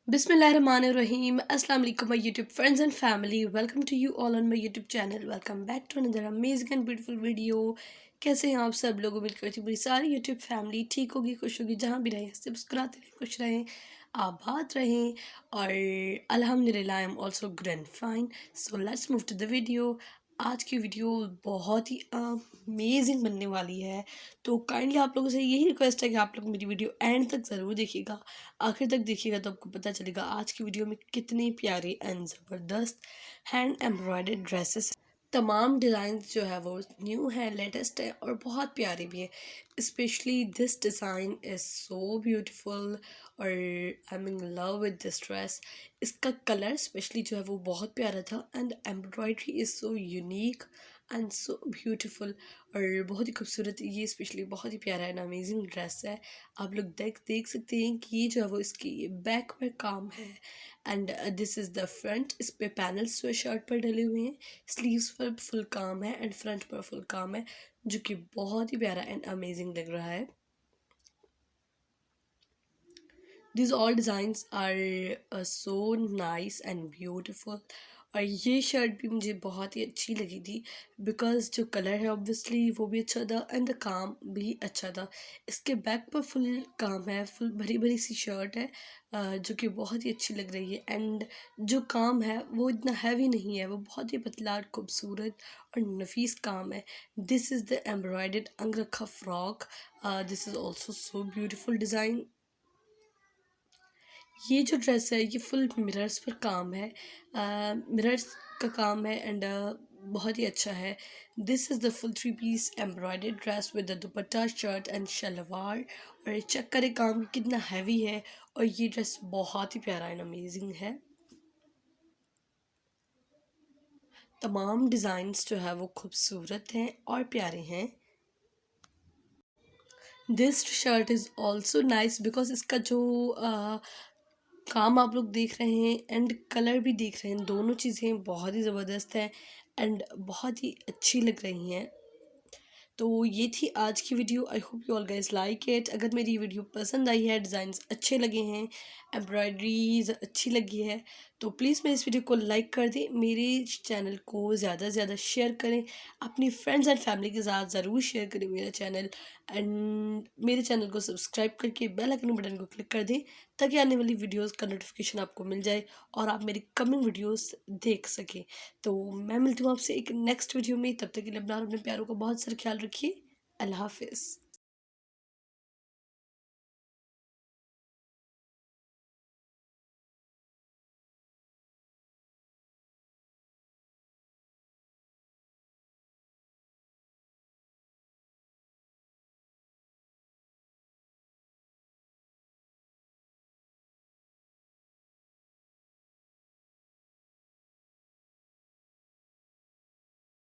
Bismillahirrahmanirrahim. Assalamu alaikum my YouTube friends and family. Welcome to you all on my YouTube channel. Welcome back to another amazing and beautiful video. कैसे हैं आप सब लोग? उम्मीद करती हूँ मेरी सारी YouTube फैमिली ठीक होगी, खुश होगी, जहाँ भी रहें हंसते मुस्कुराते रहें, खुश रहें, आबाद रहें और अल्हम्दुलिल्लाह I am also good and fine. So let's move to the video. आज की वीडियो बहुत ही अमेजिंग बनने वाली है, तो काइंडली आप लोगों से यही रिक्वेस्ट है कि आप लोग मेरी वीडियो एंड तक ज़रूर देखिएगा. आखिर तक देखिएगा तो आपको पता चलेगा आज की वीडियो में कितनी प्यारी एंड ज़बरदस्त हैंड एम्ब्रॉयडर्ड ड्रेसेस. तमाम डिज़ाइन जो है वो न्यू है, लेटेस्ट है और बहुत प्यारे भी है. Specially this design is so beautiful और I am in love with this dress. इसका कलर स्पेशली जो है वो बहुत प्यारा था and embroidery is so unique and so beautiful और बहुत ही खूबसूरत. ये स्पेशली बहुत ही प्यारा एंड अमेजिंग ड्रेस है. आप लोग देख सकते हैं कि ये जो है वो इसकी बैक पर काम है and this is the front. इस पे पैनल्स जो शर्ट पर डले हुए हैं, स्लीव्स पर फुल काम है एंड फ्रंट पर फुल काम है, जो कि बहुत ही प्यारा एंड अमेजिंग लग रहा है. These all designs are so nice and beautiful. और ये शर्ट भी मुझे बहुत ही अच्छी लगी थी बिकॉज़ जो कलर है ऑब्वियसली वो भी अच्छा था एंड द काम भी अच्छा था. इसके बैक पर फुल काम है, फुल भरी भरी सी शर्ट है जो कि बहुत ही अच्छी लग रही है एंड जो काम है वो इतना हैवी नहीं है, वो बहुत ही पतला और खूबसूरत और नफीस काम है. This is the embroidered अंगरखा frock. This is also so beautiful design. ये जो ड्रेस है ये फुल मिरर्स पर काम है, मिरर्स का काम है एंड बहुत ही अच्छा है. This is the full 3 piece embroidered dress with the dupatta, shirt and shalwar. और चेक करें काम कितना हैवी है और ये ड्रेस बहुत ही प्यारा एंड अमेजिंग है. तमाम डिज़ाइंस जो है वो खूबसूरत हैं और प्यारे हैं. This shirt is also nice because इसका जो काम आप लोग देख रहे हैं एंड कलर भी देख रहे हैं, दोनों चीज़ें बहुत ही ज़बरदस्त हैं एंड बहुत ही अच्छी लग रही हैं. तो ये थी आज की video. I hope you all guys like it. अगर मेरी वीडियो पसंद आई है, डिज़ाइंस अच्छे लगे हैं, एम्ब्रॉयडरीज अच्छी लगी है, तो प्लीज़ मेरे इस वीडियो को लाइक कर दें, मेरे चैनल को ज़्यादा से ज़्यादा शेयर करें, अपनी फ्रेंड्स एंड फैमिली के साथ ज़रूर शेयर करें मेरा चैनल एंड मेरे चैनल को सब्सक्राइब करके बेल आइकन बटन को क्लिक कर दें ताकि आने वाली वीडियोस का नोटिफिकेशन आपको मिल जाए और आप मेरी कमिंग वीडियोस देख सकें. तो मैं मिलती हूँ आपसे एक नेक्स्ट वीडियो में. तब तक के लिए अपना और अपने प्यारों का बहुत सारा ख्याल रखिए. अल्लाह हाफिज़.